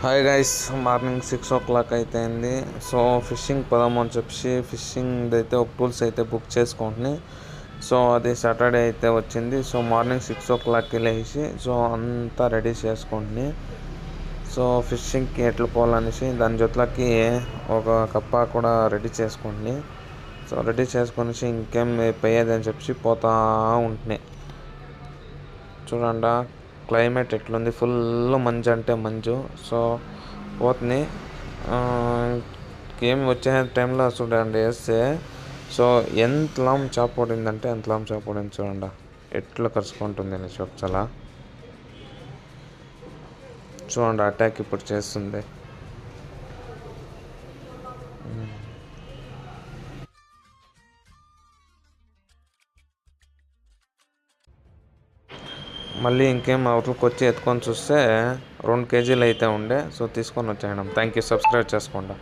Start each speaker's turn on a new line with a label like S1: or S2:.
S1: Hi guys, morning 6 o'clock అయితే అయింది. So fishing పోదామని చెప్పి ఫిషింగ్ అయితే ఒక టూల్స్ అయితే బుక్ చేసుకుంటుని. సో అది సాటర్డే అయితే వచ్చింది. సో మార్నింగ్ 6 o'clockకి లేచి సో అంతా రెడీ చేసుకుంటుని. సో ఫిషింగ్కి ఎట్లా పోవాలనేసి దాని జొత్లకి ఒక కప్ప కూడా రెడీ చేసుకుంటుని. సో రెడీ చేసుకొని ఇంకేం పోయేది అని చెప్పి పోతా ఉంటున్నాయి. చూడండి క్లైమేట్ ఎట్లుంది, ఫుల్ మంచు అంటే మంచు. సో పోతుంది గేమ్ వచ్చే టైంలో చూడండి వేస్తే సో ఎంత లాంగ్ చేప పడిందంటే ఎంత లాంగ్ చేప పడింది చూడండి, ఎట్లా కరుచుకుంటుంది అని చాలా చూడండి. అటాక్ ఇప్పుడు చేస్తుంది. మళ్ళీ ఇంకేం అవతలకి వచ్చి ఎత్తుకొని చూస్తే 2 kgs అయితే ఉండే. సో తీసుకొని వచ్చేయడం. థ్యాంక్ యూ, సబ్స్క్రైబ్ చేసుకోండి.